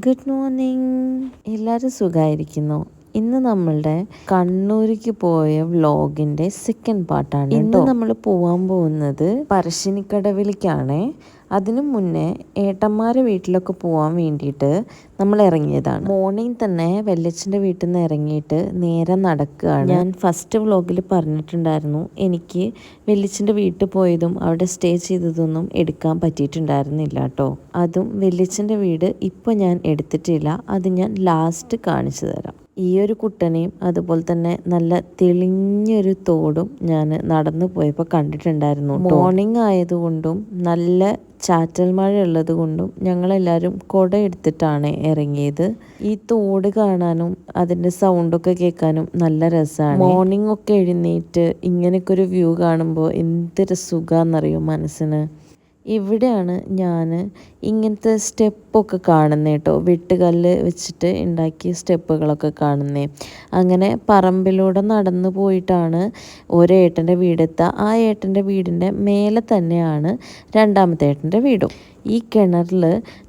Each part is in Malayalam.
Good morning. എല്ലാവരും സുഖമായിരിക്കുന്നു. ഇന്ന് നമ്മളുടെ കണ്ണൂർക്ക് പോയ വ്ലോഗിൻ്റെ സെക്കൻഡ് പാർട്ടാണ്. ഇന്ന് നമ്മൾ പോകാൻ പോകുന്നത് പറശ്ശിനിക്കടവിലേക്കാണ്. അതിനു മുന്നേ ഏട്ടന്മാരെ വീട്ടിലൊക്കെ പോകാൻ വേണ്ടിയിട്ട് നമ്മൾ ഇറങ്ങിയതാണ്. മോർണിംഗ് തന്നെ വല്യച്ഛൻ്റെ വീട്ടിൽ നിന്ന് ഇറങ്ങിയിട്ട് നേരെ നടക്കുകയാണ്. ഞാൻ ഫസ്റ്റ് വ്ലോഗിൽ പറഞ്ഞിട്ടുണ്ടായിരുന്നു, എനിക്ക് വല്യച്ഛൻ്റെ വീട്ടിൽ പോയതും അവിടെ സ്റ്റേ ചെയ്തതൊന്നും എടുക്കാൻ പറ്റിയിട്ടുണ്ടായിരുന്നില്ല കേട്ടോ. അതും വല്യച്ഛൻ്റെ വീട് ഇപ്പോൾ ഞാൻ എടുത്തിട്ടില്ല, അത് ഞാൻ ലാസ്റ്റ് കാണിച്ചു തരാം. ഈ ഒരു കുട്ടനെയും അതുപോലെ തന്നെ നല്ല തെളിഞ്ഞൊരു തോടും ഞാൻ നടന്നു പോയപ്പോൾ കണ്ടിട്ടുണ്ടായിരുന്നു. മോർണിംഗ് ആയതുകൊണ്ടും നല്ല ചാറ്റൽ മഴ ഉള്ളത് കൊണ്ടും ഞങ്ങളെല്ലാവരും കുട എടുത്തിട്ടാണ് ഇറങ്ങിയത്. ഈ തോട് കാണാനും അതിൻ്റെ സൗണ്ടൊക്കെ കേൾക്കാനും നല്ല രസമാണ്. മോർണിംഗ് ഒക്കെ എഴുന്നേറ്റ് ഇങ്ങനെയൊക്കെ ഒരു വ്യൂ കാണുമ്പോൾ എന്തൊരു സുഖാന്നറിയോ മനസ്സിന്. ഇവിടെയാണ് ഞാൻ ഇങ്ങനത്തെ സ്റ്റെപ്പൊക്കെ കാണുന്നത് കേട്ടോ. വെട്ടുകല്ല് വെച്ചിട്ട് ഉണ്ടാക്കിയ സ്റ്റെപ്പുകളൊക്കെ കാണുന്നത്. അങ്ങനെ പറമ്പിലൂടെ നടന്നു പോയിട്ടാണ് ഒരു ഏട്ടൻ്റെ വീടെത്തുക. ആ ഏട്ടൻ്റെ വീടിൻ്റെ മേലെ തന്നെയാണ് രണ്ടാമത്തെ ഏട്ടൻ്റെ വീടും. ഈ കിണറിൽ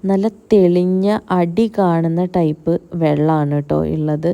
നല്ല തെളിഞ്ഞ അടി കാണുന്ന ടൈപ്പ് വെള്ളമാണ് കേട്ടോ ഉള്ളത്.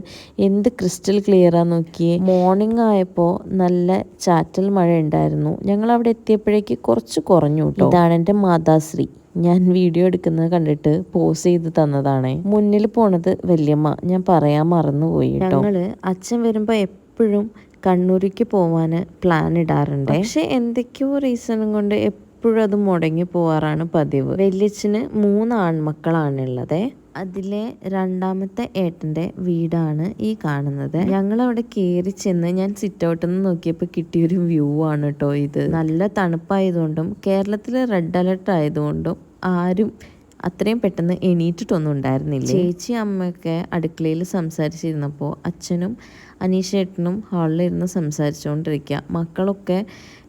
എന്ത് ക്രിസ്റ്റൽ ക്ലിയറാന്ന് നോക്കിയേ. മോർണിംഗ് ആയപ്പോൾ നല്ല ചാറ്റൽ മഴ ഉണ്ടായിരുന്നു. ഞങ്ങൾ അവിടെ എത്തിയപ്പോഴേക്ക് കുറച്ച് കുറഞ്ഞു കേട്ടോ. ഇതാണ് എൻ്റെ മാതാശ്രീ. ഞാൻ വീഡിയോ എടുക്കുന്നത് കണ്ടിട്ട് പോസ് ചെയ്ത് തന്നതാണ്. മുന്നിൽ പോണത് വല്യമ്മ, ഞാൻ പറയാൻ മറന്നുപോയി കേട്ടോ. ഞങ്ങള് അച്ഛൻ വരുമ്പോൾ എപ്പോഴും കണ്ണൂർക്ക് പോവാൻ പ്ലാൻ ഇടാറുണ്ട്. പക്ഷെ എന്തൊക്കെയോ റീസണും കൊണ്ട് എപ്പോഴും അത് മുടങ്ങി പോവാറാണ് പതിവ്. വല്യച്ഛന് 3 ആൺമക്കളാണുള്ളത്. അതിലെ രണ്ടാമത്തെ ഏട്ടൻ്റെ വീടാണ് ഈ കാണുന്നത്. ഞങ്ങളവിടെ കയറി ചെന്ന് ഞാൻ സിറ്റ് ഔട്ടിൽ നിന്ന് നോക്കിയപ്പോൾ കിട്ടിയൊരു വ്യൂ ആണ് കേട്ടോ ഇത്. നല്ല തണുപ്പായതുകൊണ്ടും കേരളത്തിൽ റെഡ് അലർട്ട് ആയതുകൊണ്ടും ആരും അത്രയും പെട്ടെന്ന് എണീറ്റിട്ടൊന്നും ഉണ്ടായിരുന്നില്ല. ചേച്ചി അമ്മയൊക്കെ അടുക്കളയിൽ സംസാരിച്ചിരുന്നപ്പോൾ അച്ഛനും അനീഷേട്ടനും ഹാളിലിരുന്ന് സംസാരിച്ചുകൊണ്ടിരിക്കുക. മക്കളൊക്കെ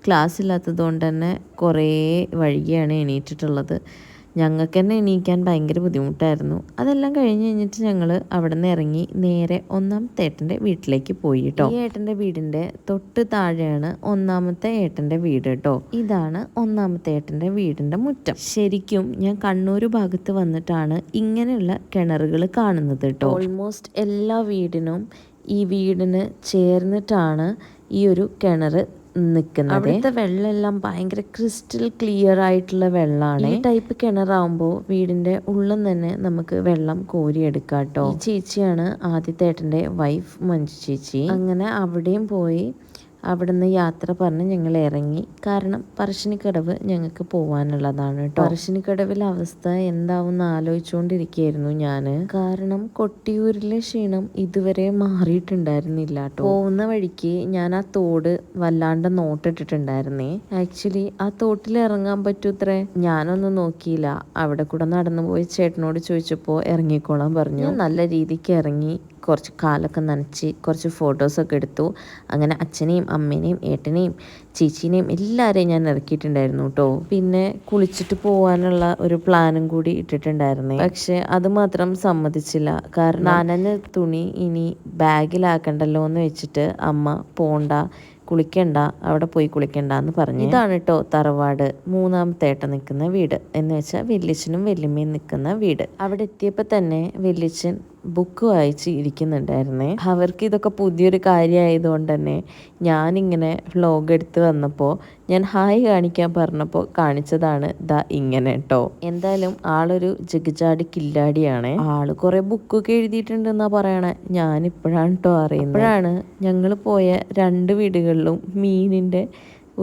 ക്ലാസ് ഇല്ലാത്തത് കൊണ്ട് തന്നെ കുറേ വൈകിയാണ് എണീറ്റിട്ടുള്ളത്. ഞങ്ങൾക്ക് തന്നെ എണീക്കാൻ ഭയങ്കര ബുദ്ധിമുട്ടായിരുന്നു. അതെല്ലാം കഴിഞ്ഞ് കഴിഞ്ഞിട്ട് ഞങ്ങൾ അവിടെ നിന്ന് ഇറങ്ങി നേരെ ഒന്നാമത്തെ ഏട്ടൻ്റെ വീട്ടിലേക്ക് പോയി കേട്ടോ. ഈ ഏട്ടൻ്റെ വീടിൻ്റെ തൊട്ട് താഴെയാണ് ഒന്നാമത്തെ ഏട്ടൻ്റെ വീട് കേട്ടോ. ഇതാണ് ഒന്നാമത്തെ ഏട്ടൻ്റെ വീടിൻ്റെ മുറ്റം. ശരിക്കും ഞാൻ കണ്ണൂർ ഭാഗത്ത് വന്നിട്ടാണ് ഇങ്ങനെയുള്ള കിണറുകൾ കാണുന്നത് കേട്ടോ. ഓൾമോസ്റ്റ് എല്ലാ വീടിനും ഈ വീടിന് ചേർന്നിട്ടാണ് ഈ ഒരു കിണർ നിൽക്കുന്നത്. അവിടുത്തെ വെള്ളമെല്ലാം ഭയങ്കര ക്രിസ്റ്റൽ ക്ലിയർ ആയിട്ടുള്ള വെള്ളമാണ്. ഈ ടൈപ്പ് കിണറാവുമ്പോൾ വീടിന്റെ ഉള്ളിൽ തന്നെ നമുക്ക് വെള്ളം കോരിയെടുക്കാം കേട്ടോ. ഈ ചേച്ചിയാണ് ആദ്യത്തെ ഏട്ടൻ്റെ വൈഫ്, മഞ്ജു ചേച്ചി. അങ്ങനെ അവിടെയും പോയി അവിടുന്ന് യാത്ര പറഞ്ഞ് ഞങ്ങൾ ഇറങ്ങി. കാരണം പറശ്ശിനിക്കടവ് ഞങ്ങൾക്ക് പോവാനുള്ളതാണ് കേട്ടോ. പറശ്ശിനിക്കടവിലെ അവസ്ഥ എന്താവുമെന്ന് ആലോചിച്ചുകൊണ്ടിരിക്കുകയായിരുന്നു ഞാൻ. കാരണം കൊട്ടിയൂരിലെ ക്ഷീണം ഇതുവരെ മാറിയിട്ടുണ്ടായിരുന്നില്ല കേട്ടോ. പോകുന്ന വഴിക്ക് ഞാൻ ആ തോട് വല്ലാണ്ട് നോട്ടിട്ടിട്ടുണ്ടായിരുന്നേ. ആക്ച്വലി ആ തോട്ടിൽ ഇറങ്ങാൻ പറ്റൂത്രേ. ഞാനൊന്നും നോക്കിയില്ല. അവിടെ കൂടെ നടന്നു പോയി ചേട്ടനോട് ചോദിച്ചപ്പോൾ ഇറങ്ങിക്കോളാൻ പറഞ്ഞു. നല്ല രീതിക്ക് ഇറങ്ങി കുറച്ച് കാലൊക്കെ നനച്ച് കുറച്ച് ഫോട്ടോസൊക്കെ എടുത്തു. അങ്ങനെ അച്ഛനെയും അമ്മേനെയും ഏട്ടനെയും ചേച്ചീനെയും എല്ലാവരെയും ഞാൻ ഇറക്കിയിട്ടുണ്ടായിരുന്നു കേട്ടോ. പിന്നെ കുളിച്ചിട്ട് പോകാനുള്ള ഒരു പ്ലാനും കൂടി ഇട്ടിട്ടുണ്ടായിരുന്നേ. പക്ഷെ അത് മാത്രം സമ്മതിച്ചില്ല. കാരണം നനഞ്ഞ തുണി ഇനി ബാഗിലാക്കണ്ടല്ലോ എന്ന് വെച്ചിട്ട് അമ്മ പോണ്ട, കുളിക്കണ്ട, അവിടെ പോയി കുളിക്കണ്ട എന്ന് പറഞ്ഞു. ഇതാണ് കേട്ടോ തറവാട്, മൂന്നാമത്തെ ഏട്ടൻ നിൽക്കുന്ന വീട്, എന്ന് വെച്ചാൽ വല്യച്ഛനും വല്യമ്മയും നിൽക്കുന്ന വീട്. അവിടെ എത്തിയപ്പോൾ തന്നെ വല്യച്ഛൻ ബുക്ക് വായിച്ച് ഇരിക്കുന്നുണ്ടായിരുന്നേ. അവർക്ക് ഇതൊക്കെ പുതിയൊരു കാര്യമായതുകൊണ്ട് തന്നെ ഞാനിങ്ങനെ വ്ലോഗ് എടുത്ത് വന്നപ്പോൾ ഞാൻ ഹായ് കാണിക്കാൻ പറഞ്ഞപ്പോൾ കാണിച്ചതാണ് ദാ ഇങ്ങനെ കേട്ടോ. എന്തായാലും ആളൊരു ജഗജാടി കില്ലാടിയാണ്. ആള് കുറെ ബുക്കൊക്കെ എഴുതിയിട്ടുണ്ടെന്നാ പറയണേ. ഞാനിപ്പോഴാണ് കേട്ടോ അറിയുന്നത്. അപ്പോഴാണ് ഞങ്ങൾ പോയ 2 വീടുകളിലും മീനിൻ്റെ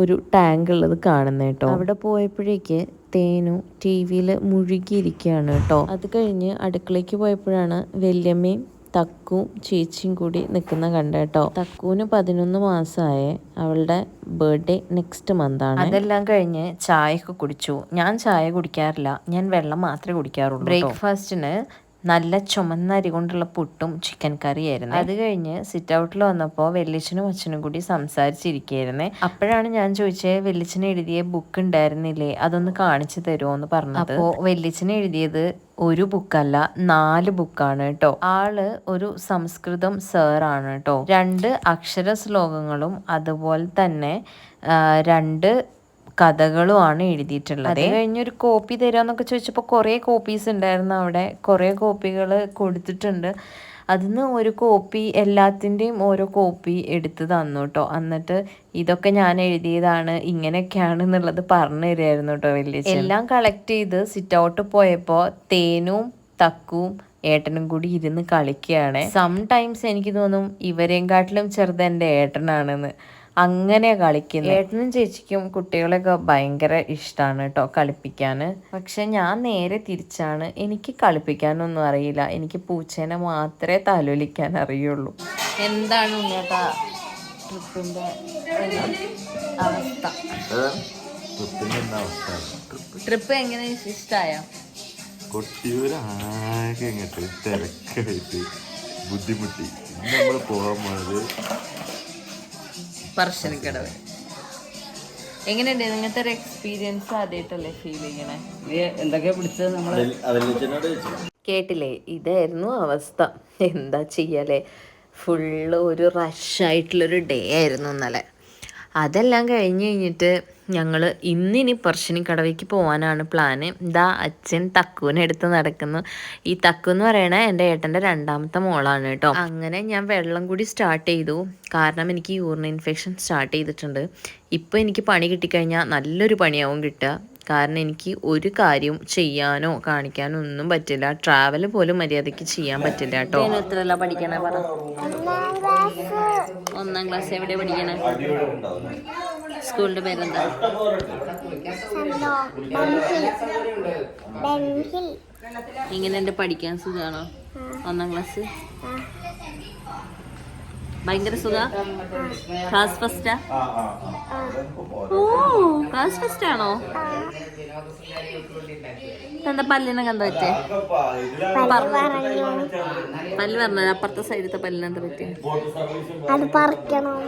ഒരു ടാങ്ക് ഉള്ളത് കാണുന്നത് കേട്ടോ. അവിടെ പോയപ്പോഴേക്ക് തേനു TV മുഴുകിയിരിക്കുകയാണ് കേട്ടോ. അത് കഴിഞ്ഞ് അടുക്കളയ്ക്ക് പോയപ്പോഴാണ് വല്യമ്മയും തക്കുവും ചേച്ചിയും കൂടി നിൽക്കുന്ന കണ്ട കേട്ടോ. തക്കുവിന് 11 മാസമായേ. അവളുടെ ബർത്ത്ഡേ നെക്സ്റ്റ് മന്താണ്. അതെല്ലാം കഴിഞ്ഞ് ചായയൊക്കെ കുടിച്ചു. ഞാൻ ചായ കുടിക്കാറില്ല, ഞാൻ വെള്ളം മാത്രമേ കുടിക്കാറുള്ളൂ. ബ്രേക്ക്ഫാസ്റ്റിന് നല്ല ചുമന്ന അരി കൊണ്ടുള്ള പുട്ടും ചിക്കൻ കറിയായിരുന്നു. അത് കഴിഞ്ഞ് സിറ്റ് ഔട്ടിൽ വന്നപ്പോൾ വല്യച്ഛനും അച്ഛനും കൂടി സംസാരിച്ചിരിക്കുകയായിരുന്നേ. അപ്പോഴാണ് ഞാൻ ചോദിച്ചത്, വല്യച്ഛന് എഴുതിയ ബുക്ക് ഉണ്ടായിരുന്നില്ലേ, അതൊന്ന് കാണിച്ചു തരുമോ എന്ന് പറഞ്ഞത്. അപ്പോൾ വല്യച്ഛന് എഴുതിയത് ഒരു ബുക്കല്ല 4 ബുക്കാണ് കേട്ടോ. ആള് ഒരു സംസ്കൃതം സാറാണ് കേട്ടോ. 2 അക്ഷര ശ്ലോകങ്ങളും അതുപോലെ തന്നെ 2 കഥകളുമാണ് എഴുതിയിട്ടുള്ളത്. അത് കഴിഞ്ഞൊരു കോപ്പി തരാമെന്നൊക്കെ ചോദിച്ചപ്പോൾ കുറേ കോപ്പീസ് ഉണ്ടായിരുന്നു അവിടെ. കുറേ കോപ്പികൾ കൊടുത്തിട്ടുണ്ട്. അതിന്ന് ഒരു കോപ്പി, എല്ലാത്തിൻ്റെയും ഓരോ കോപ്പി എടുത്ത് തന്നു കേട്ടോ. എന്നിട്ട് ഇതൊക്കെ ഞാൻ എഴുതിയതാണ്, ഇങ്ങനെയൊക്കെയാണെന്നുള്ളത് പറഞ്ഞു തരുമായിരുന്നു കേട്ടോ വലിയ. എല്ലാം കളക്ട് ചെയ്ത് സിറ്റ് ഔട്ട് പോയപ്പോൾ തേനും തക്കുവും ഏട്ടനും കൂടി ഇരുന്ന് കളിക്കുകയാണ്. സംടൈംസ് എനിക്ക് തോന്നും ഇവരെയും കാട്ടിലും ചെറുത് എൻ്റെ ഏട്ടനാണെന്ന്. അങ്ങനെ കളിക്കുന്നത്. ഏട്ടനും ചേച്ചിക്കും കുട്ടികളെയൊക്കെ ഭയങ്കര ഇഷ്ടമാണ് കേട്ടോ കളിപ്പിക്കാൻ. പക്ഷെ ഞാൻ നേരെ തിരിച്ചാണ്. എനിക്ക് കളിപ്പിക്കാനൊന്നും അറിയില്ല. എനിക്ക് പൂച്ചേനെ മാത്രമേ താലോലിക്കാൻ അറിയുള്ളൂ. എന്താണ് ഉണ്ണേട്ടാ ട്രിപ്പിൻ്റെ അവസ്ഥ? ട്രിപ്പ് എങ്ങനെ ഇഷ്ടമായോ? കൊട്ടിയൂരാകെ അങ്ങോട്ട് തിരക്കായിട്ട് ബുദ്ധിമുട്ടി. നമ്മൾ പോകാൻ പോണത് പറശ്ശിനിക്കടവ്. എങ്ങനെയുണ്ട് നിങ്ങനത്തെ ഒരു എക്സ്പീരിയൻസ്? ആദ്യമായിട്ടല്ലേ ഫീൽ ചെയ്യണേ? എന്തൊക്കെയാ പിടിച്ചത് നമ്മള്? കേട്ടില്ലേ, ഇതായിരുന്നു അവസ്ഥ. എന്താ ചെയ്യലേ, ഫുള്ള് ഒരു റഷായിട്ടുള്ളൊരു ഡേ ആയിരുന്നു ഇന്നലെ. അതെല്ലാം കഴിഞ്ഞിട്ട് ഞങ്ങൾ ഇന്നിനി പറശ്ശിനിക്കടവിലേക്ക് പോകാനാണ് പ്ലാന്. ഇതാ അച്ഛൻ തക്കുവിനെ എടുത്ത് നടക്കുന്നു. ഈ തക്കു എന്ന് പറയണേ എൻ്റെ ഏട്ടൻ്റെ രണ്ടാമത്തെ മോളാണ് കേട്ടോ. അങ്ങനെ ഞാൻ വെള്ളം കൂടി സ്റ്റാർട്ട് ചെയ്തു. കാരണം എനിക്ക് യൂറിൻ ഇൻഫെക്ഷൻ സ്റ്റാർട്ട് ചെയ്തിട്ടുണ്ട്. ഇപ്പോൾ എനിക്ക് പണി കിട്ടിക്കഴിഞ്ഞാൽ നല്ലൊരു പണിയാവും കിട്ടുക. കാരണം എനിക്ക് ഒരു കാര്യം ചെയ്യാനോ കാണിക്കാനോ ഒന്നും പറ്റില്ല. ട്രാവൽ പോലും മര്യാദയ്ക്ക് ചെയ്യാൻ പറ്റില്ല കേട്ടോ. എത്രയല്ല പഠിക്കണേ പറ? 1ാം ക്ലാസ്. എവിടെ പഠിക്കണേ? സ്കൂളിന്റെ പേരെന്താ? ഇങ്ങനെ പഠിക്കാൻ സുഖാണോ? 1ാം ക്ലാസ് ഭയങ്കര സുഖ? ക്ലാസ് ഫസ്റ്റാ? ഓ, ക്ലാസ് ഫസ്റ്റ് ആണോ? എന്താ പല്ലിനൊക്കെ എന്താ പറ്റേ? പല്ല് പറഞ്ഞ അപ്പുറത്തെ സൈഡത്തെ പല്ലിനെന്താ പറ്റേ? അത് പറിക്കണം.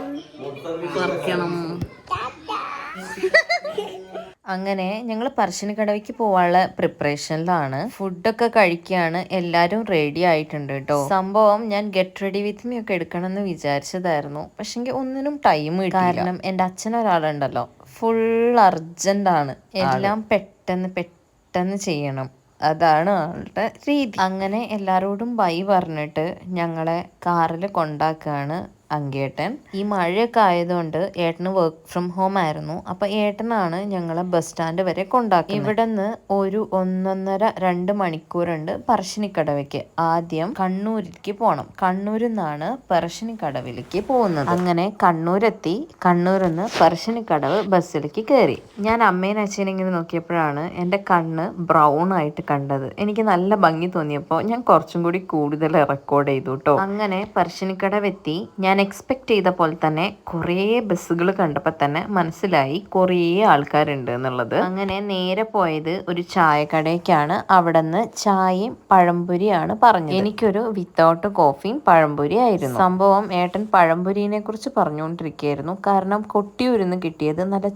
അങ്ങനെ ഞങ്ങൾ പറശ്ശിനിക്കടവിക്ക് പോവാനുള്ള പ്രിപ്പറേഷനിലാണ്. ഫുഡൊക്കെ കഴിക്കുകയാണ്. എല്ലാവരും റെഡി ആയിട്ടുണ്ട് കേട്ടോ. സംഭവം ഞാൻ ഗെറ്റ് റെഡി വിത്ത് മീ ഒക്കെ എടുക്കണമെന്ന് വിചാരിച്ചതായിരുന്നു. പക്ഷെങ്കിൽ ഒന്നിനും ടൈം കിട്ടില്ല. കാരണം എൻ്റെ അച്ഛനൊരാളുണ്ടല്ലോ, ഫുൾ അർജന്റാണ്. എല്ലാം പെട്ടെന്ന് ചെയ്യണം. അതാണ് ആളുടെ രീതി. അങ്ങനെ എല്ലാവരോടും ബൈ പറഞ്ഞിട്ട് ഞങ്ങളെ കാറിൽ കൊണ്ടാക്കുകയാണ് അങ്കേട്ടൻ. ഈ മഴയൊക്കെ ആയതുകൊണ്ട് ഏട്ടന് വർക്ക് ഫ്രം ഹോം ആയിരുന്നു. അപ്പൊ ഏട്ടനാണ് ഞങ്ങളെ ബസ് സ്റ്റാൻഡ് വരെ കൊണ്ടാക്കി. ഇവിടെ നിന്ന് ഒരു 1.5-2 മണിക്കൂറുണ്ട് പറശ്ശിനിക്കടവിലേക്ക്. ആദ്യം കണ്ണൂരിലേക്ക് പോകണം. കണ്ണൂരിൽ നിന്നാണ് പറശ്ശിനിക്കടവിലേക്ക് പോകുന്നത്. അങ്ങനെ കണ്ണൂരെത്തി. കണ്ണൂരിൽ നിന്ന് പറശ്ശിനിക്കടവ് ബസ്സിലേക്ക് കയറി. ഞാൻ അമ്മേനെ അച്ഛനെ ഇങ്ങനെ നോക്കിയപ്പോഴാണ് എൻ്റെ കണ്ണ് ബ്രൗൺ ആയിട്ട് കണ്ടത്. എനിക്ക് നല്ല ഭംഗി തോന്നിയപ്പോൾ ഞാൻ കുറച്ചും കൂടി കൂടുതൽ റെക്കോർഡ് ചെയ്തു കേട്ടോ. അങ്ങനെ പറശ്ശിനിക്കടവെത്തി. ഞാൻ എക്സ്പെക്ട് ചെയ്ത പോലെ തന്നെ കുറേ ബസ്സുകൾ കണ്ടപ്പോൾ തന്നെ മനസ്സിലായി കുറേ ആൾക്കാരുണ്ട് എന്നുള്ളത്. അങ്ങനെ നേരെ പോയത് ഒരു ചായക്കടയ്ക്കാണ്. അവിടെ നിന്ന് ചായയും പഴംപൊരിയാണ് പറഞ്ഞത്. എനിക്കൊരു വിത്തൗട്ട് കോഫിയും പഴംപൊരി ആയിരുന്നു. സംഭവം ഏട്ടൻ പഴംപൊരിനെ കുറിച്ച് പറഞ്ഞുകൊണ്ടിരിക്കുകയായിരുന്നു. കാരണം കൊട്ടിയൂരിന്ന് കിട്ടിയത് നല്ല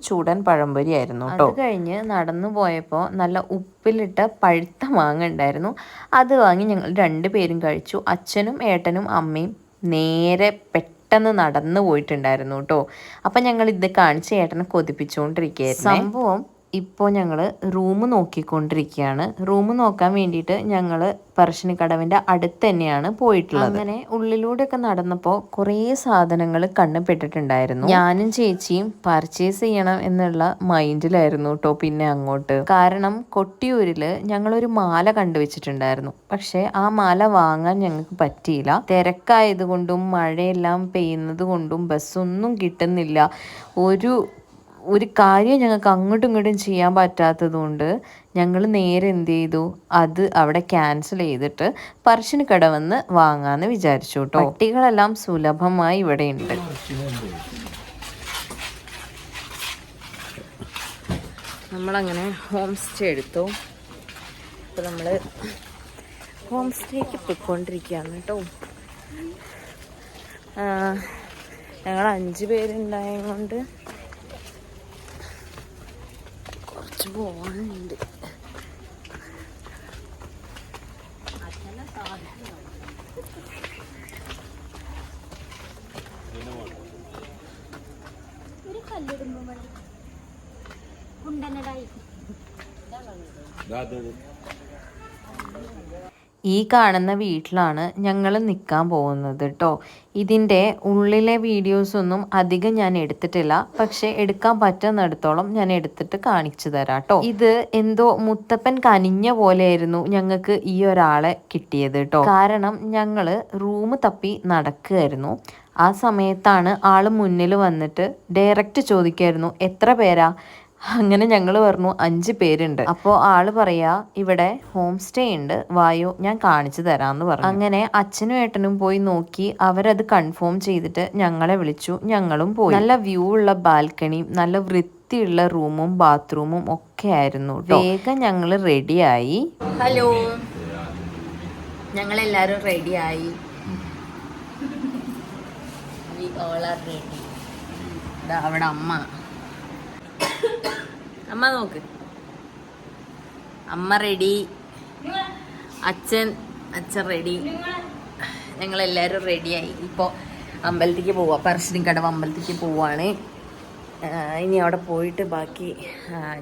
ചൂടൻ പഴംപൊരി ആയിരുന്നു കേട്ടോ. അത് കഴിഞ്ഞ് നടന്നു പോയപ്പോൾ നല്ല ഉപ്പിലിട്ട പഴുത്ത മാങ്ങ ഉണ്ടായിരുന്നു. അത് വാങ്ങി ഞങ്ങൾ 2 പേരും കഴിച്ചു. അച്ഛനും ഏട്ടനും അമ്മയും നേരെ പെട്ടെന്ന് നടന്നു പോയിട്ടുണ്ടായിരുന്നു കേട്ടോ. അപ്പം ഞങ്ങൾ ഇത് കാണിച്ച് ഏട്ടനെ കൊതിപ്പിച്ചുകൊണ്ടിരിക്കുകയായിരുന്നു. സംഭവം ഇപ്പോൾ ഞങ്ങൾ റൂം നോക്കിക്കൊണ്ടിരിക്കുകയാണ്. റൂം നോക്കാൻ വേണ്ടിയിട്ട് ഞങ്ങൾ പറശ്ശിനിക്കടവിൻ്റെ അടുത്ത് തന്നെയാണ് പോയിട്ടുള്ളത്. അങ്ങനെ ഉള്ളിലൂടെയൊക്കെ നടന്നപ്പോൾ കുറേ സാധനങ്ങൾ കണ്ണുപെട്ടിട്ടുണ്ടായിരുന്നു. ഞാനും ചേച്ചിയും പർച്ചേസ് ചെയ്യണം എന്നുള്ള മൈൻഡിലായിരുന്നു കേട്ടോ. പിന്നെ അങ്ങോട്ട് കാരണം കൊട്ടിയൂരിൽ ഞങ്ങളൊരു മാല കണ്ടുവച്ചിട്ടുണ്ടായിരുന്നു. പക്ഷെ ആ മാല വാങ്ങാൻ ഞങ്ങൾക്ക് പറ്റിയില്ല. തിരക്കായതുകൊണ്ടും മഴയെല്ലാം പെയ്യുന്നത് കൊണ്ടും ബസ്സൊന്നും കിട്ടുന്നില്ല. ഒരു കാര്യം ഞങ്ങൾക്ക് അങ്ങോട്ടും ഇങ്ങോട്ടും ചെയ്യാൻ പറ്റാത്തത് കൊണ്ട് ഞങ്ങൾ നേരെ എന്ത് ചെയ്തു, അത് അവിടെ ക്യാൻസൽ ചെയ്തിട്ട് പറശ്ശിനിക്കടവെന്ന് വാങ്ങാമെന്ന് വിചാരിച്ചു കേട്ടോ. പട്ടികളെല്ലാം സുലഭമായി ഇവിടെ ഉണ്ട്. നമ്മളങ്ങനെ ഹോം സ്റ്റേ എടുത്തു. അപ്പോൾ നമ്മൾ ഹോം സ്റ്റേക്ക് പോയിക്കൊണ്ടിരിക്കുകയാണ് കേട്ടോ. ഞങ്ങൾ 5 പേരുണ്ടായതുകൊണ്ട് കുറച്ച് പോകാനുണ്ട്. ഈ കാണുന്ന വീട്ടിലാണ് ഞങ്ങൾ നിൽക്കാൻ പോകുന്നത് കേട്ടോ. ഇതിൻ്റെ ഉള്ളിലെ വീഡിയോസൊന്നും അധികം ഞാൻ എടുത്തിട്ടില്ല, പക്ഷെ എടുക്കാൻ പറ്റുന്നിടത്തോളം ഞാൻ എടുത്തിട്ട് കാണിച്ചു തരാം കേട്ടോ. ഇത് എന്തോ മുത്തപ്പൻ കനിഞ്ഞ പോലെയായിരുന്നു ഞങ്ങൾക്ക് ഈ ഒരാളെ കിട്ടിയത് കേട്ടോ. കാരണം ഞങ്ങൾ റൂം തപ്പി നടക്കുകയായിരുന്നു. ആ സമയത്താണ് ആള് മുന്നിൽ വന്നിട്ട് ഡയറക്റ്റ് ചോദിക്കായിരുന്നു എത്ര പേരാ. അങ്ങനെ ഞങ്ങൾ പറഞ്ഞു 5 പേരുണ്ട്. അപ്പോൾ ആള് പറയാ ഇവിടെ ഹോം സ്റ്റേ ഉണ്ട്, വായോ ഞാൻ കാണിച്ചു തരാമെന്ന് പറഞ്ഞു. അങ്ങനെ അച്ഛനും ഏട്ടനും പോയി നോക്കി, അവരത് കൺഫേം ചെയ്തിട്ട് ഞങ്ങളെ വിളിച്ചു. ഞങ്ങളും പോയി. നല്ല വ്യൂ ഉള്ള ബാൽക്കണിയും നല്ല വൃത്തിയുള്ള റൂമും ബാത്റൂമും ഒക്കെ ആയിരുന്നു. വേഗം ഞങ്ങൾ റെഡിയായി. ഹലോ, ഞങ്ങളെല്ലാരും റെഡിയായി. അവിടെ അമ്മ നോക്ക്, അമ്മ റെഡി, അച്ഛൻ റെഡി, ഞങ്ങളെല്ലാവരും റെഡിയായി. ഇപ്പോൾ അമ്പലത്തേക്ക് പോവാം, പറശ്ശിനിക്കടവ് അമ്പലത്തേക്ക് പോവാണ്. ഇനി അവിടെ പോയിട്ട് ബാക്കി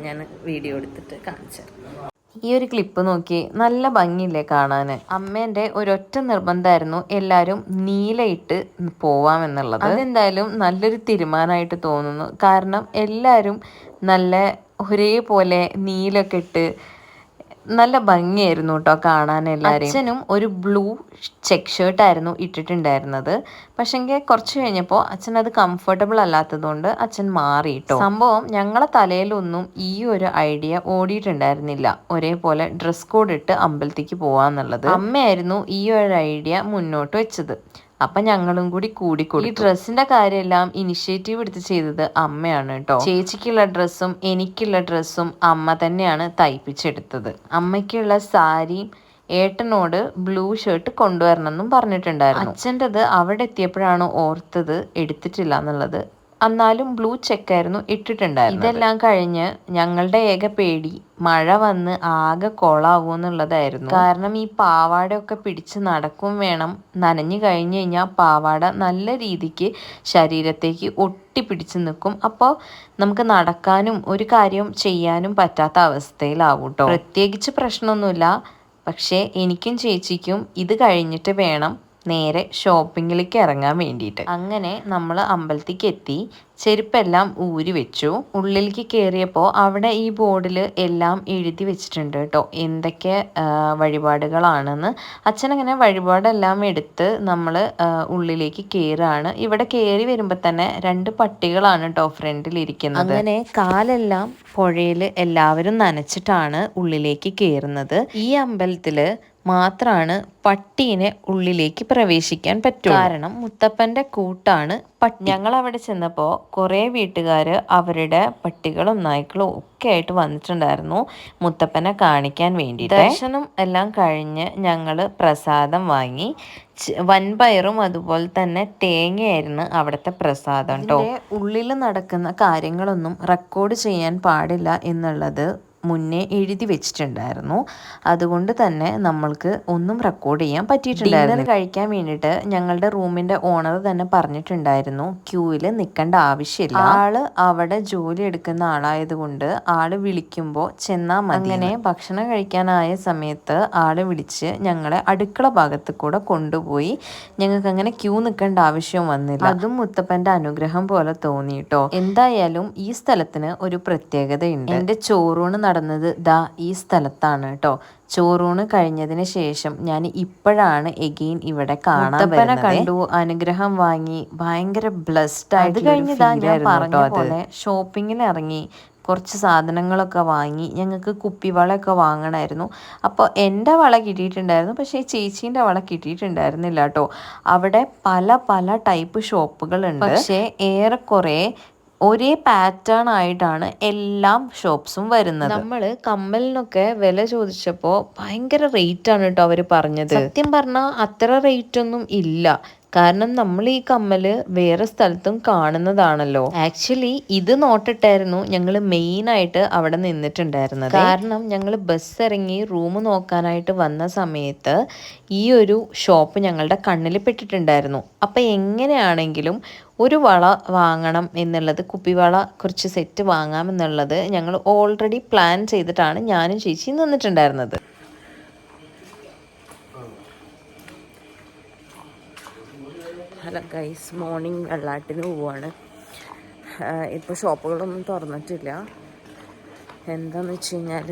ഞാൻ വീഡിയോ എടുത്തിട്ട് കാണിച്ചു തരാം. ഈ ഒരു ക്ലിപ്പ് നോക്കി, നല്ല ഭംഗിയില്ലേ കാണാൻ. അമ്മേൻ്റെ ഒരൊറ്റ നിർബന്ധമായിരുന്നു എല്ലാവരും നീലയിട്ട് പോവാമെന്നുള്ളത്. അതെന്തായാലും നല്ലൊരു തീരുമാനമായിട്ട് തോന്നുന്നു. കാരണം എല്ലാവരും നല്ല ഒരേപോലെ നീലൊക്കെ ഇട്ട് നല്ല ഭംഗിയായിരുന്നു കേട്ടോ കാണാൻ എല്ലാവരും. അച്ഛനും ഒരു ബ്ലൂ ചെക്ക് ഷർട്ടായിരുന്നു ഇട്ടിട്ടുണ്ടായിരുന്നത്. പക്ഷെങ്കിൽ കുറച്ച് കഴിഞ്ഞപ്പോൾ അച്ഛൻ അത് കംഫർട്ടബിൾ അല്ലാത്തതുകൊണ്ട് അച്ഛൻ മാറി കേട്ടോ. സംഭവം ഞങ്ങളെ തലയിലൊന്നും ഈ ഒരു ഐഡിയ ഓടിയിട്ടുണ്ടായിരുന്നില്ല, ഒരേപോലെ ഡ്രസ് കോഡ് ഇട്ട് അമ്പലത്തേക്ക് പോവാന്നുള്ളത്. അമ്മയായിരുന്നു ഈ ഒരു ഐഡിയ മുന്നോട്ട് വെച്ചത്. അപ്പൊ ഞങ്ങളും കൂടി കൂടിക്കൂടി. ഈ ഡ്രസ്സിന്റെ കാര്യമെല്ലാം ഇനിഷ്യേറ്റീവ് എടുത്ത് ചെയ്തത് അമ്മയാണ് കേട്ടോ. ചേച്ചിക്കുള്ള ഡ്രസ്സും എനിക്കുള്ള ഡ്രസ്സും അമ്മ തന്നെയാണ് തയ്പ്പിച്ചെടുത്തത്. അമ്മയ്ക്കുള്ള സാരിയും ഏട്ടനോട് ബ്ലൂ ഷർട്ട് കൊണ്ടുവരണം എന്നും പറഞ്ഞിട്ടുണ്ടായിരുന്നു. അച്ഛൻ്റെത് അവിടെ എത്തിയപ്പോഴാണ് ഓർത്തത് എടുത്തിട്ടില്ല എന്നുള്ളത്. എന്നാലും ബ്ലൂ ചെക്കായിരുന്നു ഇട്ടിട്ടുണ്ടായിരുന്നു. ഇതെല്ലാം കഴിഞ്ഞ് ഞങ്ങളുടെ ഏക പേടി മഴ വന്ന് ആകെ കോളാവൂന്നുള്ളതായിരുന്നു. കാരണം ഈ പാവാടയൊക്കെ പിടിച്ച് നടക്കും വേണം. നനഞ്ഞു കഴിഞ്ഞു കഴിഞ്ഞാൽ പാവാട നല്ല രീതിക്ക് ശരീരത്തേക്ക് ഒട്ടിപ്പിടിച്ച് നിൽക്കും. അപ്പോൾ നമുക്ക് നടക്കാനും ഒരു കാര്യം ചെയ്യാനും പറ്റാത്ത അവസ്ഥയിലാവും കേട്ടോ. പ്രത്യേകിച്ച് പ്രശ്നമൊന്നുമില്ല. പക്ഷേ എനിക്കും ചേച്ചിക്കും ഇത് കഴിഞ്ഞിട്ട് വേണം നേരെ ഷോപ്പിങ്ങിലേക്ക് ഇറങ്ങാൻ വേണ്ടിയിട്ട്. അങ്ങനെ നമ്മൾ അമ്പലത്തേക്ക് എത്തി. ചെരുപ്പെല്ലാം ഊരി വെച്ചു. ഉള്ളിലേക്ക് കയറിയപ്പോൾ അവിടെ ഈ ബോർഡിൽ എല്ലാം എഴുതി വെച്ചിട്ടുണ്ട് കേട്ടോ, എന്തൊക്കെ വഴിപാടുകളാണെന്ന്. അച്ഛനങ്ങനെ വഴിപാടെല്ലാം എടുത്ത് നമ്മൾ ഉള്ളിലേക്ക് കയറാണ്. ഇവിടെ കയറി വരുമ്പോൾ തന്നെ 2 പട്ടികളാണ് കേട്ടോ ഫ്രണ്ടിലിരിക്കുന്നത്. അങ്ങനെ കാലെല്ലാം പുഴയിൽ എല്ലാവരും നനച്ചിട്ടാണ് ഉള്ളിലേക്ക് കയറുന്നത്. ഈ അമ്പലത്തിൽ മാത്രമാണ് പട്ടീനെ ഉള്ളിലേക്ക് പ്രവേശിക്കാൻ പറ്റുള്ളൂ. കാരണം മുത്തപ്പന്റെ കൂട്ടാണ് പട്ടി. ഞങ്ങൾ അവിടെ ചെന്നപ്പോൾ കുറേ വീട്ടുകാർ അവരുടെ പട്ടികളും നായ്ക്കളും ഒക്കെ ആയിട്ട് വന്നിട്ടുണ്ടായിരുന്നു മുത്തപ്പനെ കാണിക്കാൻ വേണ്ടി. ദർശനം എല്ലാം കഴിഞ്ഞ് ഞങ്ങൾ പ്രസാദം വാങ്ങി. വൻപയറും അതുപോലെ തന്നെ തേങ്ങയായിരുന്നു അവിടുത്തെ പ്രസാദം കേട്ടോ. ഉള്ളിൽ നടക്കുന്ന കാര്യങ്ങളൊന്നും റെക്കോർഡ് ചെയ്യാൻ പാടില്ല എന്നുള്ളത് മുന്നേ എഴുതി വെച്ചിട്ടുണ്ടായിരുന്നു. അതുകൊണ്ട് തന്നെ നമ്മൾക്ക് ഒന്നും റെക്കോർഡ് ചെയ്യാൻ പറ്റിയിട്ടുണ്ടായിരുന്നു. ഡിന്നർ കഴിക്കാൻ വേണ്ടിയിട്ട് ഞങ്ങളുടെ റൂമിന്റെ ഓണർ തന്നെ പറഞ്ഞിട്ടുണ്ടായിരുന്നു ക്യൂവിൽ നിൽക്കേണ്ട ആവശ്യമില്ല. ആള് അവിടെ ജോലി എടുക്കുന്ന ആളായതുകൊണ്ട് ആള് വിളിക്കുമ്പോൾ ചെന്നാൽ മതി. അങ്ങനെ ഭക്ഷണം കഴിക്കാനായ സമയത്ത് ആള് വിളിച്ച് ഞങ്ങളെ അടുക്കള ഭാഗത്ത് കൂടെ കൊണ്ടുപോയി. ഞങ്ങൾക്ക് അങ്ങനെ ക്യൂ നിൽക്കേണ്ട ആവശ്യം വന്നില്ല. അതും മുത്തപ്പന്റെ അനുഗ്രഹം പോലെ തോന്നിട്ടോ. എന്തായാലും ഈ സ്ഥലത്തിന് ഒരു പ്രത്യേകതയുണ്ട്. എന്റെ ചോറൂണ് നടന്നത് ദാ ഈ സ്ഥലത്താണ് കേട്ടോ. ചോറൂണ് കഴിഞ്ഞതിന് ശേഷം ഞാൻ ഇപ്പോഴാണ് എഗെയിൻ ഇവിടെ കാണാൻ വരുന്നത്. കണ്ടു, അനുഗ്രഹം വാങ്ങി, ഭയങ്കര ബ്ലെസ്ഡ് ആയിട്ട്. അത് കഴിഞ്ഞതാ ഞാൻ പറഞ്ഞ പോലെ ഷോപ്പിങ്ങിൽ ഇറങ്ങി. കുറച്ച് സാധനങ്ങളൊക്കെ വാങ്ങി. ഞങ്ങൾക്ക് കുപ്പിവളയൊക്കെ വാങ്ങണമായിരുന്നു. അപ്പോൾ എൻ്റെ വള കിട്ടിയിട്ടുണ്ടായിരുന്നു, പക്ഷേ ചേച്ചീൻ്റെ വള കിട്ടിയിട്ടുണ്ടായിരുന്നില്ല കേട്ടോ. അവിടെ പല പല ടൈപ്പ് ഷോപ്പുകളുണ്ട്. പക്ഷേ ഏറെക്കുറെ ഒരേ പാറ്റേൺ ആയിട്ടാണ് എല്ലാം ഷോപ്സും വരുന്നത്. നമ്മൾ കമ്മലിനൊക്കെ വില ചോദിച്ചപ്പോൾ ഭയങ്കര റേറ്റ് ആണ് കേട്ടോ അവർ പറഞ്ഞത്. സത്യം പറഞ്ഞാൽ അത്ര റേറ്റ് ഒന്നും ഇല്ല. കാരണം നമ്മൾ ഈ കമ്മൽ വേറെ സ്ഥലത്തും കാണുന്നതാണല്ലോ. ആക്ച്വലി ഇത് നോട്ടിട്ടായിരുന്നു ഞങ്ങൾ മെയിനായിട്ട് അവിടെ നിന്നിട്ടുണ്ടായിരുന്നത്. കാരണം ഞങ്ങൾ ബസ് ഇറങ്ങി റൂം നോക്കാനായിട്ട് വന്ന സമയത്ത് ഈ ഒരു ഷോപ്പ് ഞങ്ങളുടെ കണ്ണിൽ പെട്ടിട്ടുണ്ടായിരുന്നു. അപ്പം എങ്ങനെയാണെങ്കിലും ഒരു വള വാങ്ങണം എന്നുള്ളത്, കുപ്പിവള കുറച്ച് സെറ്റ് വാങ്ങാം എന്നുള്ളത് ഞങ്ങൾ ഓൾറെഡി പ്ലാൻ ചെയ്തിട്ടാണ് ഞാനും ചേച്ചിയും നിന്നിട്ടുണ്ടായിരുന്നത്. ഹലോ ഗൈസ്, മോർണിംഗ് വെള്ളാട്ടിന് പോവാണ്. ഇപ്പോൾ ഷോപ്പുകളൊന്നും തുറന്നിട്ടില്ല. എന്താണെന്ന് വെച്ച് കഴിഞ്ഞാൽ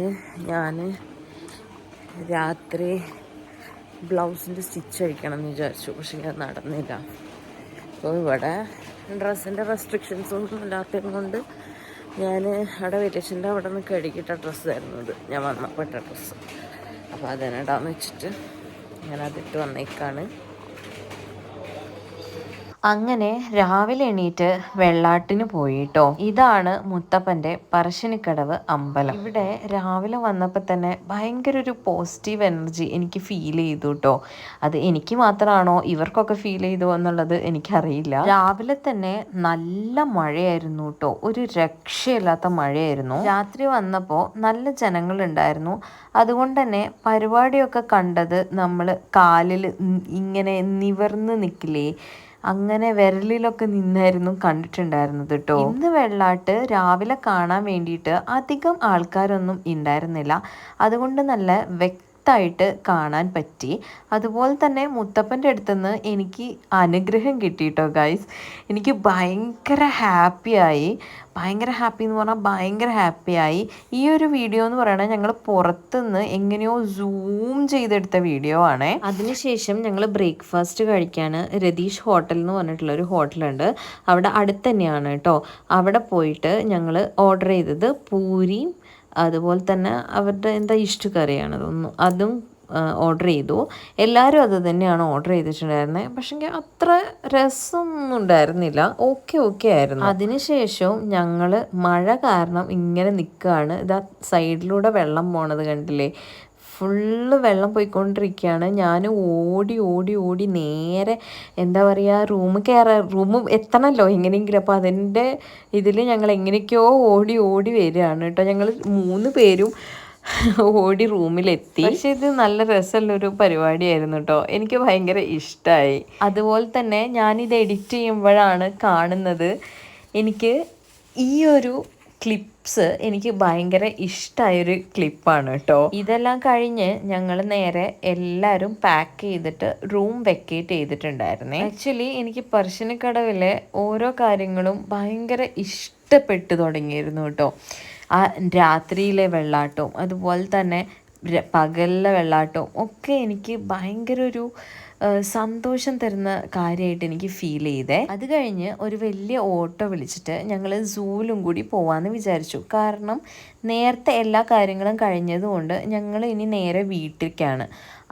ഞാൻ രാത്രി ബ്ലൗസിൻ്റെ സ്റ്റിച്ച് അടിക്കണം എന്ന് വിചാരിച്ചു, പക്ഷേ അത് നടന്നില്ല. അപ്പോൾ ഇവിടെ ഡ്രസ്സിൻ്റെ റെസ്ട്രിക്ഷൻസ് ഒന്നും ഇല്ലാത്തത് കൊണ്ട് ഞാൻ അവിടെ വെക്കേഷൻ്റെ അവിടെ നിന്ന് കഴുകിയിട്ട ഡ്രസ്സായിരുന്നു ഇത്, ഞാൻ വന്നപ്പോൾ ഇട്ട ഡ്രസ്സ്. അപ്പോൾ അതിനിടാന്ന് വെച്ചിട്ട് ഞാനതിട്ട് വന്നേക്കാണ്. അങ്ങനെ രാവിലെ എണീറ്റ് വെള്ളാട്ടിന് പോയിട്ടോ. ഇതാണ് മുത്തപ്പൻ്റെ പറശ്ശിനിക്കടവ് അമ്പലം. ഇവിടെ രാവിലെ വന്നപ്പോൾ തന്നെ ഭയങ്കര ഒരു പോസിറ്റീവ് എനർജി എനിക്ക് ഫീൽ ചെയ്തു കേട്ടോ. അത് എനിക്ക് മാത്രമാണോ ഇവർക്കൊക്കെ ഫീൽ ചെയ്തു എന്നുള്ളത് എനിക്കറിയില്ല. രാവിലെ തന്നെ നല്ല മഴയായിരുന്നു കേട്ടോ, ഒരു രക്ഷയില്ലാത്ത മഴയായിരുന്നു. രാത്രി വന്നപ്പോൾ നല്ല ജനങ്ങളുണ്ടായിരുന്നു. അതുകൊണ്ട് തന്നെ പരിപാടിയൊക്കെ കണ്ടത് നമ്മൾ കാലിൽ ഇങ്ങനെ നിവർന്ന് നിൽക്കില്ലേ, അങ്ങനെ വിരലിലൊക്കെ നിന്നായിരുന്നു കണ്ടിട്ടുണ്ടായിരുന്നത് കേട്ടോ. ഇന്ന് വെള്ളാട്ട് രാവിലെ കാണാൻ വേണ്ടിയിട്ട് അധികം ആൾക്കാരൊന്നും ഉണ്ടായിരുന്നില്ല. അതുകൊണ്ട് നല്ല വ്യക്തമായിട്ട് കാണാൻ പറ്റി. അതുപോലെ തന്നെ മുത്തപ്പൻ്റെ അടുത്തുനിന്ന് എനിക്ക് അനുഗ്രഹം കിട്ടിയിട്ടോ ഗൈസ്. എനിക്ക് ഭയങ്കര ഹാപ്പിയായി. ഭയങ്കര ഹാപ്പി എന്ന് പറഞ്ഞാൽ ഭയങ്കര ഹാപ്പിയായി. ഈ ഒരു വീഡിയോ എന്ന് പറയുന്നത് ഞങ്ങൾ പുറത്തുനിന്ന് എങ്ങനെയോ സൂം ചെയ്തെടുത്ത വീഡിയോ ആണ്. അതിനുശേഷം ഞങ്ങൾ ബ്രേക്ക്ഫാസ്റ്റ് കഴിക്കാൻ രതീഷ് ഹോട്ടൽ എന്ന് പറഞ്ഞിട്ടുള്ളൊരു ഹോട്ടലുണ്ട്, അവിടെ അടുത്ത് തന്നെയാണ് കേട്ടോ. അവിടെ പോയിട്ട് ഞങ്ങൾ ഓർഡർ ചെയ്തത് പൂരിയും അതുപോലെ തന്നെ അവരുടെ എന്താ ഇഷ്ട കറിയാണ് അതും ഓർഡർ ചെയ്തു. എല്ലാവരും അത് തന്നെയാണ് ഓർഡർ ചെയ്തിട്ടുണ്ടായിരുന്നത്. പക്ഷേ അത്ര രസമൊന്നും ഉണ്ടായിരുന്നില്ല, ഓക്കെ ആയിരുന്നു. അതിനുശേഷം ഞങ്ങൾ മഴ കാരണം ഇങ്ങനെ നിൽക്കുകയാണ്. ഇതാ സൈഡിലൂടെ വെള്ളം പോണത് കണ്ടില്ലേ, ഫുള്ള് വെള്ളം പോയിക്കൊണ്ടിരിക്കുകയാണ്. ഞാൻ ഓടി നേരെ എന്താ പറയുക റൂം എത്തണമല്ലോ എങ്ങനെയെങ്കിലും. അപ്പോൾ അതിൻ്റെ ഇതിൽ ഞങ്ങൾ എങ്ങനെയൊക്കെയോ ഓടി വരികയാണ് കേട്ടോ. ഞങ്ങൾ 3 പേരും ഓടി റൂമിലെത്തി. പക്ഷെ ഇത് നല്ല രസമുള്ളൊരു പരിപാടിയായിരുന്നു കേട്ടോ, എനിക്ക് ഭയങ്കര ഇഷ്ടമായി. അതുപോലെ തന്നെ ഞാനിത് എഡിറ്റ് ചെയ്യുമ്പോഴാണ് കാണുന്നത്, എനിക്ക് ഈ ഒരു ക്ലിപ്സ് എനിക്ക് ഭയങ്കര ഇഷ്ടമായൊരു ക്ലിപ്പാണ് കേട്ടോ. ഇതെല്ലാം കഴിഞ്ഞ് ഞങ്ങൾ നേരെ എല്ലാവരും പാക്ക് ചെയ്തിട്ട് റൂം വെക്കേറ്റ് ചെയ്തിട്ടുണ്ടായിരുന്നേ. ആക്ച്വലി എനിക്ക് പറശ്ശിനിക്കടവിലെ ഓരോ കാര്യങ്ങളും ഭയങ്കര ഇഷ്ടപ്പെട്ടു തുടങ്ങിയിരുന്നു കേട്ടോ. ആ രാത്രിയിലെ വെള്ളാട്ടവും അതുപോലെ തന്നെ പകലിലെ വെള്ളാട്ടവും ഒക്കെ എനിക്ക് ഭയങ്കര ഒരു സന്തോഷം തരുന്ന കാര്യമായിട്ട് എനിക്ക് ഫീൽ ചെയ്തേ. അത് കഴിഞ്ഞ് ഒരു വലിയ ഓട്ടോ വിളിച്ചിട്ട് ഞങ്ങൾ സൂവിലും കൂടി പോവാമെന്ന് വിചാരിച്ചു. കാരണം നേരത്തെ എല്ലാ കാര്യങ്ങളും കഴിഞ്ഞതുകൊണ്ട് ഞങ്ങൾ ഇനി നേരെ വീട്ടിലേക്കാണ്.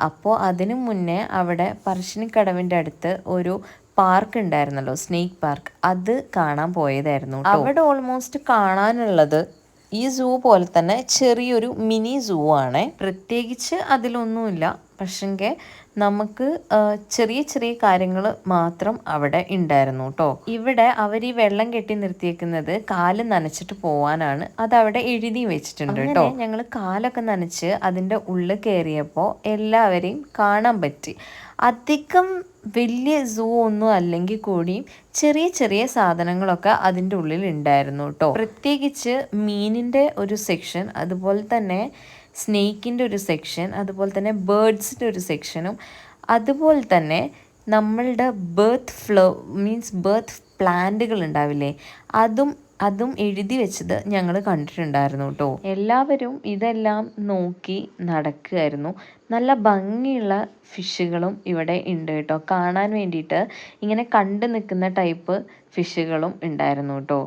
അപ്പോൾ അതിനു മുന്നേ അവിടെ പറശ്ശിനിക്കടവിൻ്റെ അടുത്ത് ഒരു പാർക്ക് ഉണ്ടായിരുന്നല്ലോ, സ്നേക്ക് പാർക്ക്, അത് കാണാൻ പോയതായിരുന്നു. അവിടെ ഓൾമോസ്റ്റ് കാണാനുള്ളത് ഈ സൂ പോലെ തന്നെ ചെറിയൊരു മിനി സൂ ആണ്. പ്രത്യേകിച്ച് അതിലൊന്നുമില്ല, പക്ഷെങ്കിൽ നമുക്ക് ചെറിയ കാര്യങ്ങൾ മാത്രം അവിടെ ഉണ്ടായിരുന്നു കേട്ടോ. ഇവിടെ അവർ ഈ വെള്ളം കെട്ടി നിർത്തിയേക്കുന്നത് കാല് നനച്ചിട്ട് പോവാനാണ്, അതവിടെ എഴുതി വെച്ചിട്ടുണ്ട് കേട്ടോ. ഞങ്ങൾ കാലൊക്കെ നനച്ച് അതിൻ്റെ ഉള്ളിൽ കയറിയപ്പോൾ എല്ലാവരെയും കാണാൻ പറ്റി. അധികം വലിയ സൂ ഒന്നും അല്ലെങ്കിൽ കൂടിയും ചെറിയ സാധനങ്ങളൊക്കെ അതിൻ്റെ ഉള്ളിൽ ഉണ്ടായിരുന്നു കേട്ടോ. പ്രത്യേകിച്ച് മീനിൻ്റെ ഒരു സെക്ഷൻ, അതുപോലെ തന്നെ സ്നേക്കിൻ്റെ ഒരു സെക്ഷൻ, അതുപോലെ തന്നെ ബേർഡ്സിൻ്റെ ഒരു സെക്ഷനും, അതുപോലെ തന്നെ നമ്മളുടെ ബർത്ത് പ്ലാന്റുകൾ ഉണ്ടാവില്ലേ, അതും എഴുതി വെച്ചത് ഞങ്ങൾ കണ്ടിട്ടുണ്ടായിരുന്നു കേട്ടോ. എല്ലാവരും ഇതെല്ലാം നോക്കി നടക്കുകയായിരുന്നു. നല്ല ഭംഗിയുള്ള ഫിഷുകളും ഇവിടെ ഉണ്ട് കേട്ടോ. കാണാൻ വേണ്ടിയിട്ട് ഇങ്ങനെ കണ്ടു നിൽക്കുന്ന ടൈപ്പ് ഫിഷുകളും ഉണ്ടായിരുന്നു കേട്ടോ.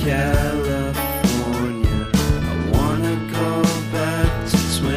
California, I wanna go back to 20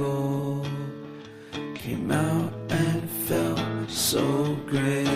gold came out and felt so great.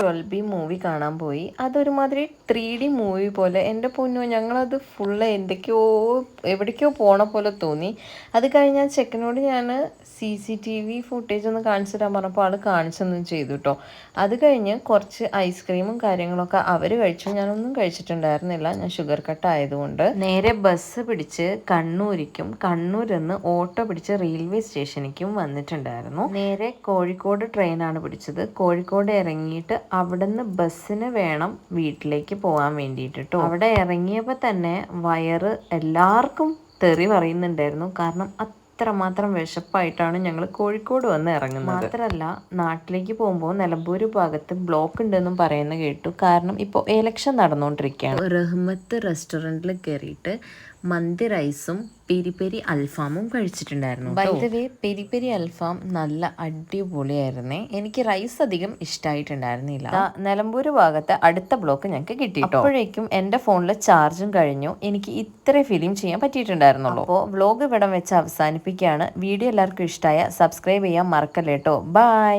Dolby movie കാണാൻ പോയി. അതൊരുമാതിരി 3D മൂവി പോലെ. എൻ്റെ പൊന്നോ, ഞങ്ങളത് ഫുള്ള് എവിടേക്കോ പോണ പോലെ തോന്നി. അത് കഴിഞ്ഞ് ചെക്കനോട് ഞാൻ CCTV ഫുട്ടേജ് ഒന്ന് കാണിച്ചു തരാൻ പറഞ്ഞപ്പോൾ ആൾ കാണിച്ചൊന്നും ചെയ്തു കേട്ടോ. അത് കഴിഞ്ഞ് കുറച്ച് ഐസ്ക്രീമും കാര്യങ്ങളൊക്കെ അവർ കഴിച്ചു. ഞാനൊന്നും കഴിച്ചിട്ടുണ്ടായിരുന്നില്ല, ഞാൻ ഷുഗർ കട്ട് ആയതുകൊണ്ട്. നേരെ ബസ് പിടിച്ച് കണ്ണൂരിക്കും കണ്ണൂരിൽ നിന്ന് ഓട്ടോ പിടിച്ച് റെയിൽവേ സ്റ്റേഷനിലേക്കും വന്നിട്ടുണ്ടായിരുന്നു. നേരെ കോഴിക്കോട് ട്രെയിനാണ് പിടിച്ചത്. കോഴിക്കോട് ഇറങ്ങിയിട്ട് അവിടുന്ന് ബസ്സിന് വേണം വീട്ടിലേക്ക് പോകാൻ വേണ്ടിയിട്ട് കേട്ടോ. അവിടെ ഇറങ്ങിയപ്പോൾ തന്നെ വയറ് എല്ലാവർക്കും തെറി പറയുന്നുണ്ടായിരുന്നു. കാരണം അത്രമാത്രം വിശപ്പായിട്ടാണ് ഞങ്ങൾ കോഴിക്കോട് വന്ന് ഇറങ്ങുന്നത്. മാത്രമല്ല, നാട്ടിലേക്ക് പോകുമ്പോൾ നിലമ്പൂർ ഭാഗത്ത് ബ്ലോക്ക് ഉണ്ടെന്നും പറയുന്നത് കേട്ടു. കാരണം ഇപ്പോൾ എലക്ഷൻ നടന്നുകൊണ്ടിരിക്കുകയാണ്. റഹ്മത്ത് റെസ്റ്റോറൻറ്റിൽ കയറിയിട്ട് മന്തി റൈസും പെരി പെരി അൽഫാമും കഴിച്ചിട്ടുണ്ടായിരുന്നു. By the way, peri peri അൽഫാം നല്ല അടിപൊളിയായിരുന്നേ. എനിക്ക് റൈസ് അധികം ഇഷ്ടമായിട്ടുണ്ടായിരുന്നില്ല. നിലമ്പൂർ ഭാഗത്ത് അടുത്ത ബ്ലോക്ക് ഞങ്ങൾക്ക് കിട്ടിയിട്ടോ. അപ്പോഴേക്കും എൻ്റെ ഫോണിൽ ചാർജും കഴിഞ്ഞു. എനിക്ക് ഇത്രേ ഫിലിം ചെയ്യാൻ പറ്റിയിട്ടുണ്ടായിരുന്നുള്ളൂ. അപ്പോൾ വ്ലോഗ് ഇവിടെ വെച്ച് അവസാനിപ്പിക്കുകയാണ്. വീഡിയോ എല്ലാവർക്കും ഇഷ്ടമായ സബ്സ്ക്രൈബ് ചെയ്യാൻ മറക്കല്ലേട്ടോ. ബൈ.